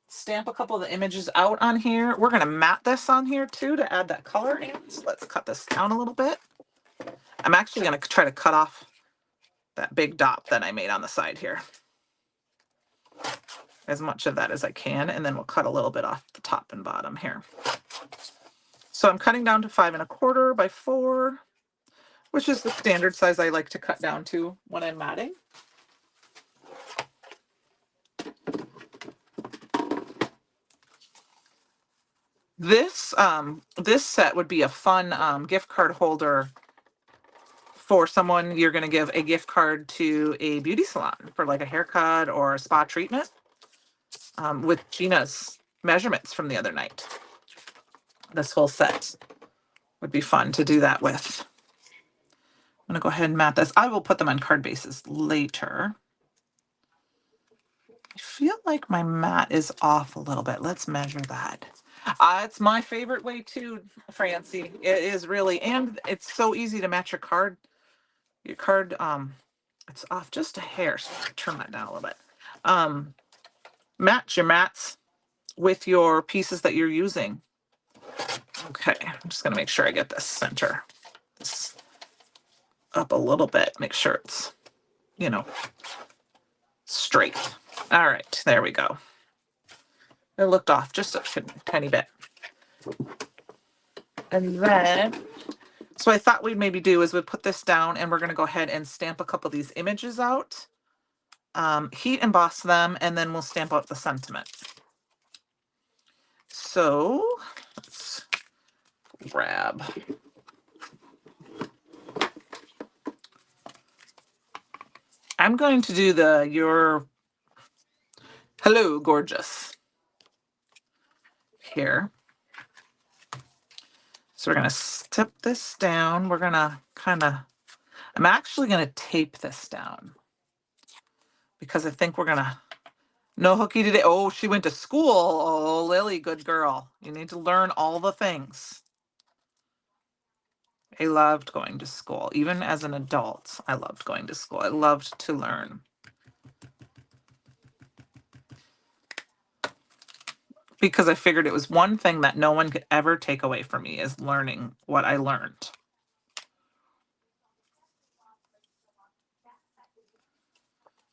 A: stamp a couple of the images out on here. We're going to mat this on here too to add that color in. So let's cut this down a little bit. I'm actually going to try to cut off that big dot that I made on the side here. As much of that as I can, and then we'll cut a little bit off the top and bottom here. So I'm cutting down to 5 1/4 by 4, which is the standard size I like to cut down to when I'm matting. This this set would be a fun gift card holder for someone you're going to give a gift card to a beauty salon for like a haircut or a spa treatment, with Gina's measurements from the other night. This whole set would be fun to do that with. I'm going to go ahead and mat this. I will put them on card bases later. I feel like my mat is off a little bit. Let's measure that. It's my favorite way too, Francie. It is really, and it's so easy to match your card. Your card, it's off just a hair, so I'm gonna turn that down a little bit. Match your mats with your pieces that you're using. Okay, I'm just gonna make sure I get this center this up a little bit. Make sure it's, you know, straight. All right, there we go. It looked off just a tiny bit. And then, so I thought we'd maybe do is we'd put this down and we're going to go ahead and stamp a couple of these images out, heat emboss them, and then we'll stamp out the sentiment. So let's grab. I'm going to do your hello, gorgeous here. So we're going to step this down. We're going to I'm actually going to tape this down because I think we're going to, no hooky today. Oh, she went to school. Oh, Lily, good girl. You need to learn all the things. I loved going to school. Even as an adult, I loved going to school. I loved to learn. Because I figured it was one thing that no one could ever take away from me is learning what I learned.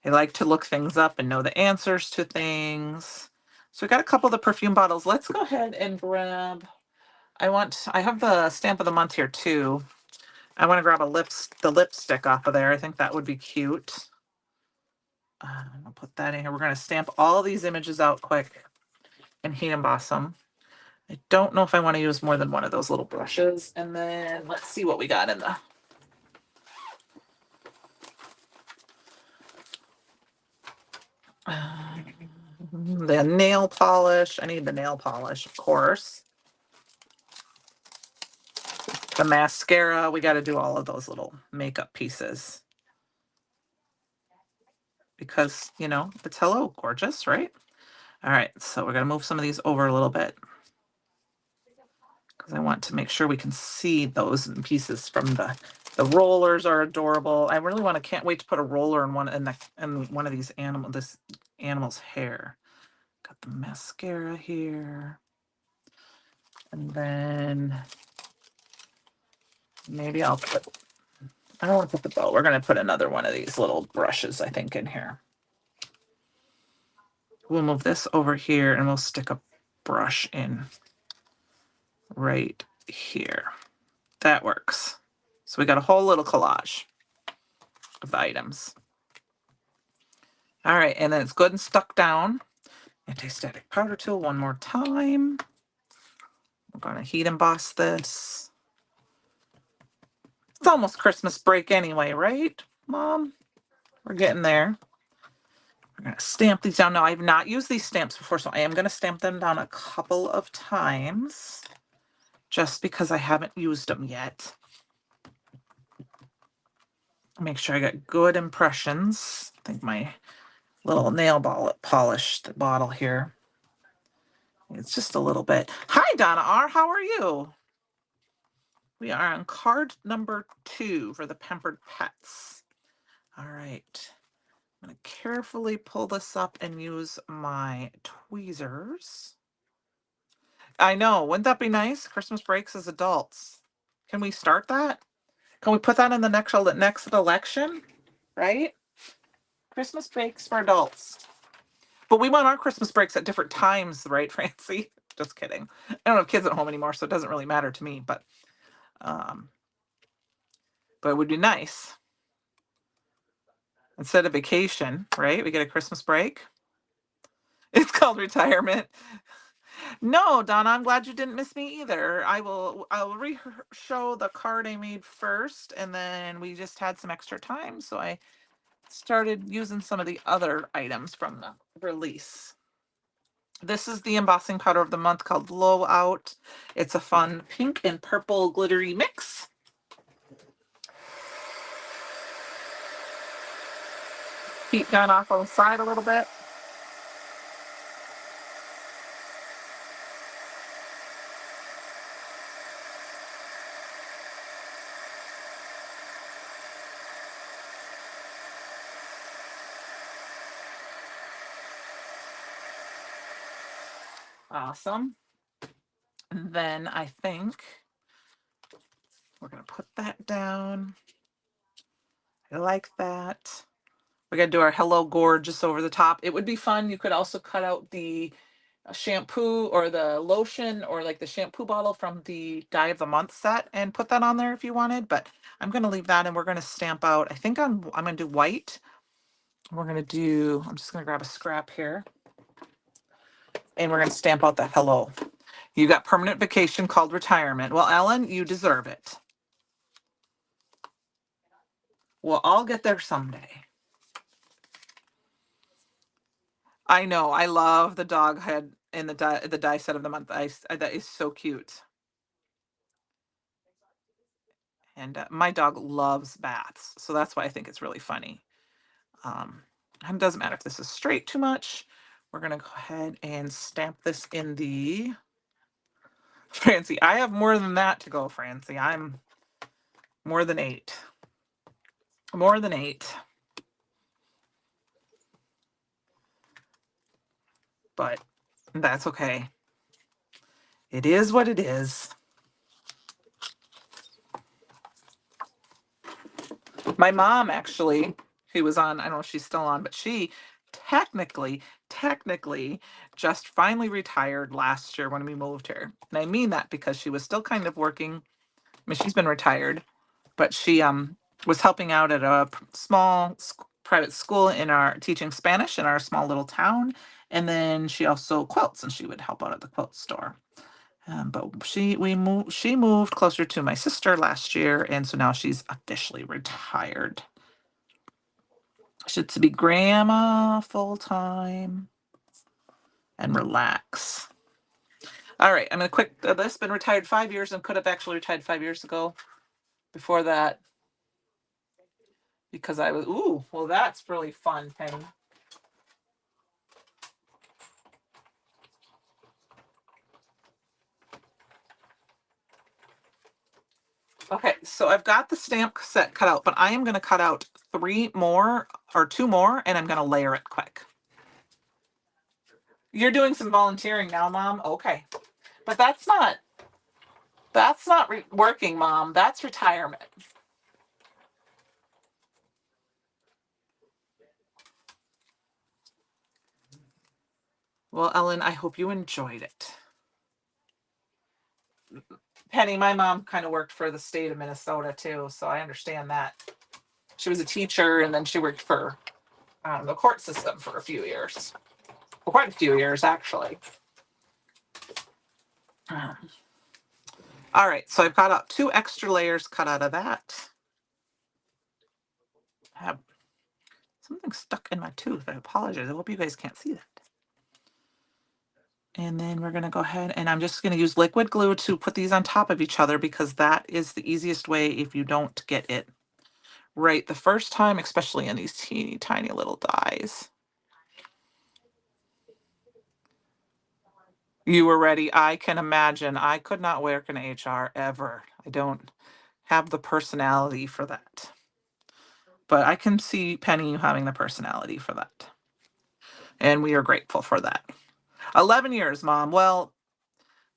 A: I like to look things up and know the answers to things. So we got a couple of the perfume bottles. Let's go ahead and grab, I have the stamp of the month here too. I want to grab the lipstick off of there. I think that would be cute. I'll put that in here. We're going to stamp all these images out quick and heat emboss them. I don't know if I want to use more than one of those little brushes. And then let's see what we got in the nail polish. I need the nail polish, of course. The mascara. We got to do all of those little makeup pieces. Because, you know, it's hello, gorgeous, right? All right, so we're gonna move some of these over a little bit because I want to make sure we can see those pieces from the rollers are adorable. I really can't wait to put a roller in one of these this animal's hair. Got the mascara here. And then maybe I don't want to put the bow. We're going to put another one of these little brushes, I think, in here. We'll move this over here and we'll stick a brush in right here. That works. So we got a whole little collage of the items. All right, and then it's good and stuck down. Anti-static powder tool one more time. We're going to heat emboss this. It's almost Christmas break anyway, right, Mom? We're getting there. We're going to stamp these down. Now, I've not used these stamps before, so I am going to stamp them down a couple of times just because I haven't used them yet. Make sure I got good impressions. I think my little nail polish bottle here. It's just a little bit. Hi, Donna R. How are you? We are on card number 2 for the Pampered Pets. All right. I'm going to carefully pull this up and use my tweezers. I know. Wouldn't that be nice? Christmas breaks as adults. Can we start that? Can we put that in the next election? Right? Christmas breaks for adults. But we want our Christmas breaks at different times, right, Francie? Just kidding. I don't have kids at home anymore, so it doesn't really matter to me. But it would be nice. Instead of vacation, right? We get a Christmas break. It's called retirement. No, Donna, I'm glad you didn't miss me either. I'll show the card I made first, and then we just had some extra time, so I started using some of the other items from the release. This is the embossing powder of the month called Blowout. It's a fun pink and purple glittery mix. Heat gun off on the side a little bit. Awesome. And then I think we're going to put that down. I like that. We're going to do our Hello Gorgeous over the top. It would be fun. You could also cut out the shampoo or the lotion or like the shampoo bottle from the Dye of the Month set and put that on there if you wanted. But I'm going to leave that and we're going to stamp out. I think I'm going to do white. I'm just going to grab a scrap here. And we're going to stamp out the hello. You got permanent vacation called retirement. Well, Ellen, you deserve it. We'll all get there someday. I know. I love the dog head in the die set of the month. That is so cute. And my dog loves baths, so that's why I think it's really funny. And it doesn't matter if this is straight too much. We're going to go ahead and stamp this in the... Francie, I have more than that to go, Francie. I'm more than 8. More than 8. But that's okay. It is what it is. My mom, actually, who was on, I don't know if she's still on, but she technically just finally retired last year when we moved here. And I mean that because she was still kind of working. I mean, she's been retired, but she was helping out at a small private school in our teaching Spanish in our small little town. And then she also quilts, and she would help out at the quilt store. But she moved closer to my sister last year, and so now she's officially retired. Should to be grandma full time and relax. All right, I'm gonna quick. This been retired 5 years and could have actually retired 5 years ago. Before that, because I was well, that's really fun, Penny. Okay, so I've got the stamp set cut out, but I am going to cut out 3 more or 2 more, and I'm going to layer it quick. You're doing some volunteering now, Mom? Okay. But that's not working, Mom. That's retirement. Well, Ellen, I hope you enjoyed it. Penny, my mom kind of worked for the state of Minnesota too, so I understand that. She was a teacher and then she worked for the court system for a few years. Well, quite a few years, actually. All right, so I've got out 2 extra layers cut out of that. I have something stuck in my tooth. I apologize. I hope you guys can't see that. And then we're going to go ahead and I'm just going to use liquid glue to put these on top of each other because that is the easiest way if you don't get it right the first time, especially in these teeny tiny little dies. You were ready. I can imagine. I could not work in HR ever. I don't have the personality for that. But I can see Penny you having the personality for that. And we are grateful for that. 11 years, Mom. Well,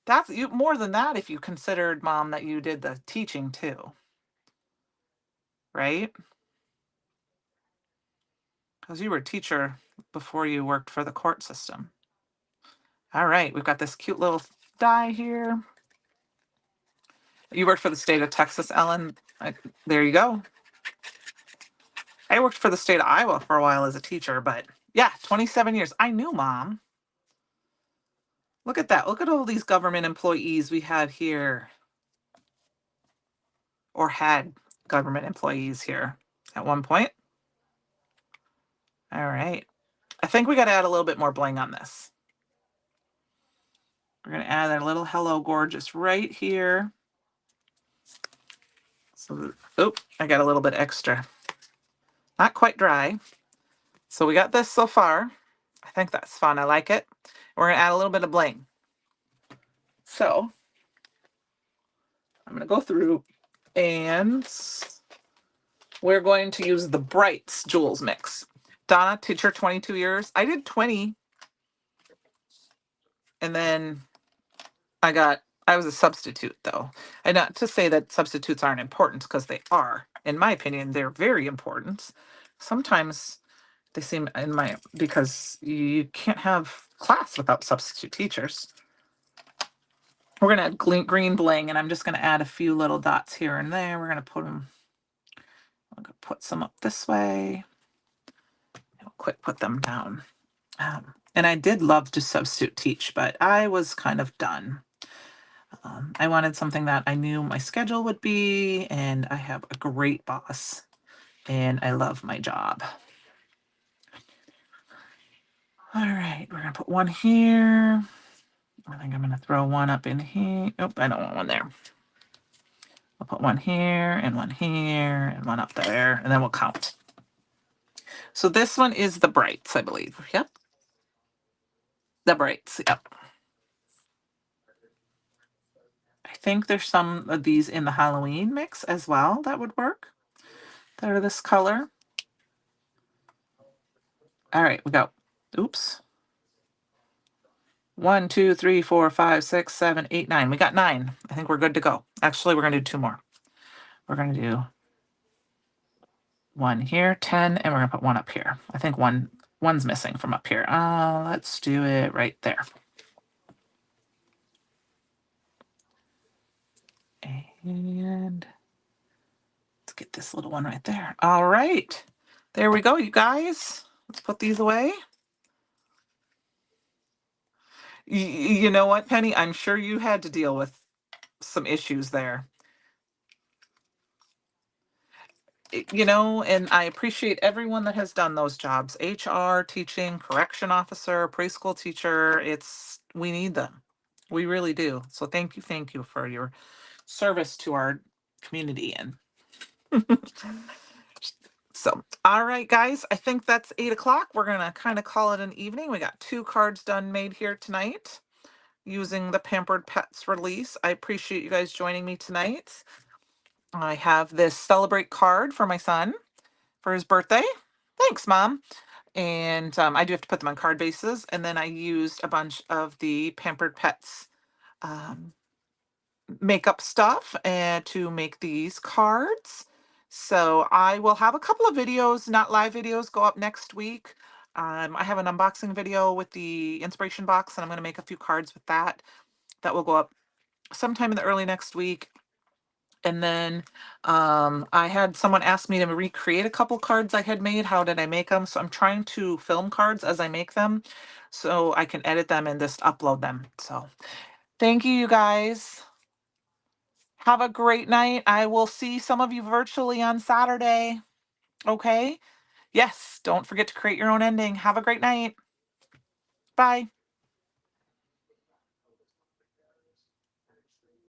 A: that's you more than that if you considered, Mom, that you did the teaching too, right? Because you were a teacher before you worked for the court system. All right, we've got this cute little die here. You worked for the state of Texas, Ellen. There you go. I worked for the state of Iowa for a while as a teacher, but yeah, 27 years. I knew, Mom. Look at that. Look at all these government employees we had here, or had government employees here at one point. All right. I think we got to add a little bit more bling on this. We're going to add a little Hello Gorgeous right here. So, oh, I got a little bit extra. Not quite dry. So we got this so far. I think that's fun. I like it. We're going to add a little bit of bling. So I'm going to go through and we're going to use the Brights Jewels mix. Donna, teacher, 22 years. I did 20. And then I was a substitute though. And not to say that substitutes aren't important, because they are. In my opinion, they're very important. Sometimes they seem because you can't have class without substitute teachers. We're going to add green bling, and I'm just going to add a few little dots here and there. We're going to put them, I'm going to put some up this way. I'll quick put them down. And I did love to substitute teach, but I was kind of done. I wanted something that I knew my schedule would be, and I have a great boss, and I love my job. All right, we're going to put one here. I think I'm going to throw one up in here. Oh, I don't want one there. I'll put one here, and one here, and one up there, and then we'll count. So this one is the Brights, I believe. Yep. The Brights, yep. I think there's some of these in the Halloween mix as well that would work. That are this color. All right, we go. Oops. 1, 2, 3, 4, 5, 6, 7, 8, 9. We got 9. I think we're good to go. Actually, we're going to do 2 more. We're going to do 1 here, 10, and we're going to put 1 up here. I think one's missing from up here. Let's do it right there. And let's get this little one right there. All right. There we go, you guys. Let's put these away. You know what, Penny? I'm sure you had to deal with some issues there. And I appreciate everyone that has done those jobs. HR, teaching, correction officer, preschool teacher. We need them. We really do. So thank you for your service to our community. And so, all right, guys, I think that's 8 o'clock. We're going to kind of call it an evening. We got 2 cards done made here tonight using the Pampered Pets release. I appreciate you guys joining me tonight. I have this celebrate card for my son for his birthday. Thanks, Mom. And I do have to put them on card bases. And then I used a bunch of the Pampered Pets um, makeup stuff and to make these cards. So I will have a couple of videos, not live videos, go up next week. I have an unboxing video with the inspiration box, and I'm going to make a few cards with that. That will go up sometime in the early next week. And then I had someone ask me to recreate a couple cards I had made. How did I make them? So I'm trying to film cards as I make them so I can edit them and just upload them. So thank you, you guys. Have a great night. I will see some of you virtually on Saturday. Okay? Yes, don't forget to create your own ending. Have a great night. Bye.